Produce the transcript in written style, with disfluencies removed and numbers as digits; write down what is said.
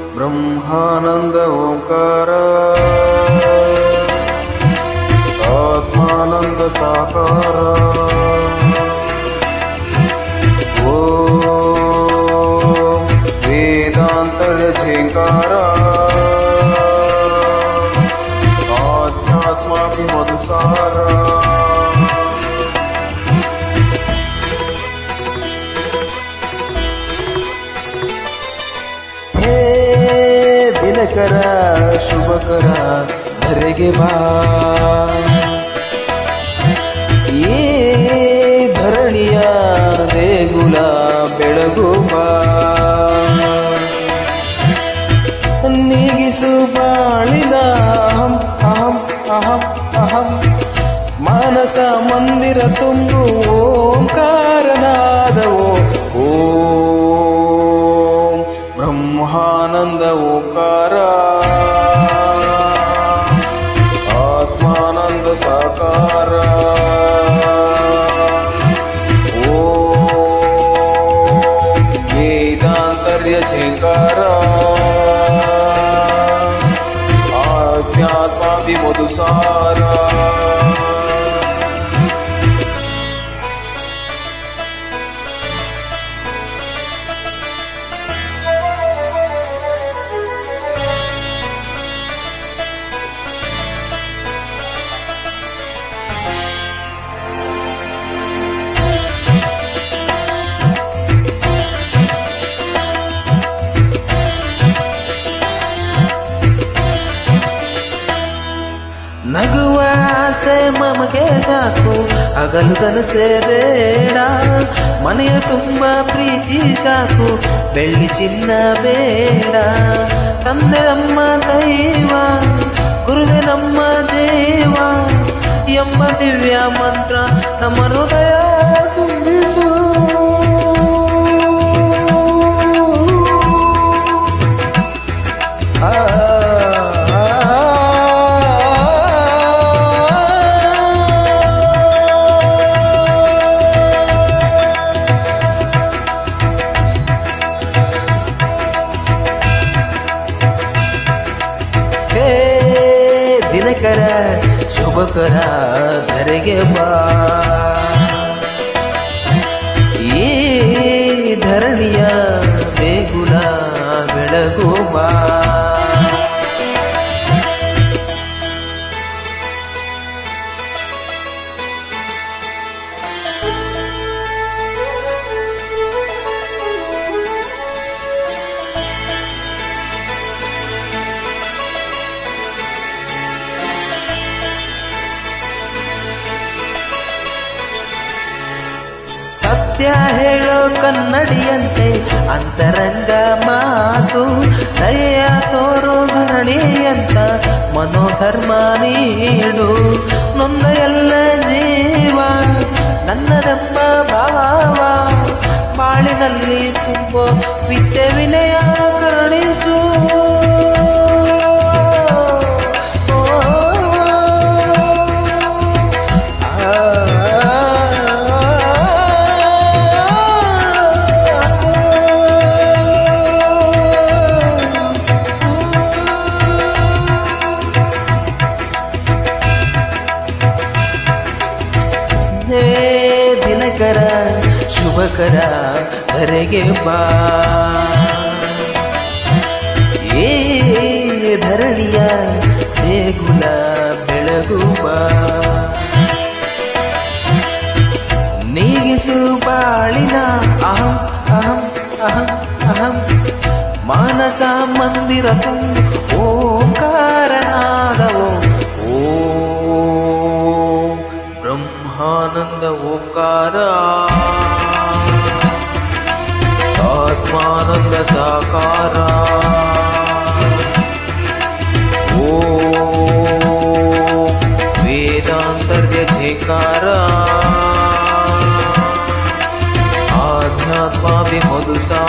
ब्रह्मानंद ओंकार आत्मानंद साकार ओम वेदांतर झेंकार आध्यात्माभिमधुसार ದಿನಕರ ಶುಭಕರ ಧರೆಗೆ ಬಾ ಈ ಧರಣಿಯ ದೇಗುಲ ಬೆಳಗು ಬಾ ನೀಗಿಸು ಬಾಳಿನ ಅಹಂ ಅಹಂ ಅಹಂ ಅಹಂ ಮಾನಸ ಮಂದಿರ ತುಂಬು ಓಂಕಾರನಾದವೋ ಓಂ ಬ್ರಹ್ಮಾನಂದ ಓಂಕಾರ ಆತ್ಮಾನಂದ ಸಾಕಾರ ಓಂ ವೇದಾಂತರ್ಯ ಝೇಂಕಾರ ಆಧ್ಯಾತ್ಮಾಭಿಮಧುಸಾರ ನಗುವ ಆಸೆ ಮಮಗೆ ಸಾಕು ಹಗಲು ಕನಸೇ ಬೇಡ ಮನೆಯ ತುಂಬ ಪ್ರೀತಿ ಸಾಕು ಬೆಳ್ಳಿ ಚಿನ್ನ ಬೇಡ ತಂದೆ ನಮ್ಮ ದೈವ ಗುರುವೆ ನಮ್ಮ ದೇವ ಎಂಬ ದಿವ್ಯ ಮಂತ್ರ ನಮ್ಮ ಹೃದಯ ತುಂಬಿಸು ದಿನಕರ ಶುಭಕರ ಧರೆಗೆ ಬಾ ಈ ಧರಣಿಯ ದೇಗುಲ ಬೆಳಗು ಬಾ ಸತ್ಯ ಹೇಳೋ ಕನ್ನಡಿಯಂತೆ ಅಂತರಂಗ ಮಾತು ದಯ ತೋರೋ ಧರಣಿಯಂತ ಮನೋಧರ್ಮ ನೀಡು ನೊಂದ ಎಲ್ಲ ಜೀವ ನನ್ನದೆಂಬ ಭಾವ ಬಾಳಿನಲ್ಲಿ ತುಂಬೋ ವಿದ್ಯೆ ವಿನಯ ಕರುಣಿಸು ದಿನಕರ ಶುಭಕರ ಧರೆಗೆ ಬಾ ಈ ಧರಣಿಯ ದೇಗುಲ ಬೆಳಗು ಬಾ ನೀಗಿಸು ಬಾಳಿನ ಅಹಂ ಅಹಂ ಅಹಂ ಅಹಂ ಮಾನಸ ಮಂದಿರ ತುಂಬು ಓಂಕಾರನಾದವೋ ಓಂ ಬ್ರಹ್ಮಾನಂದ ಓಂಕಾರ ಆತ್ಮಾನಂದ ಸಾಕಾರ ಓಂ ವೇದಾಂತರ್ಯ ಝೇಂಕಾರ ಆಧ್ಯಾತ್ಮಾಭಿಮಧುಸಾರ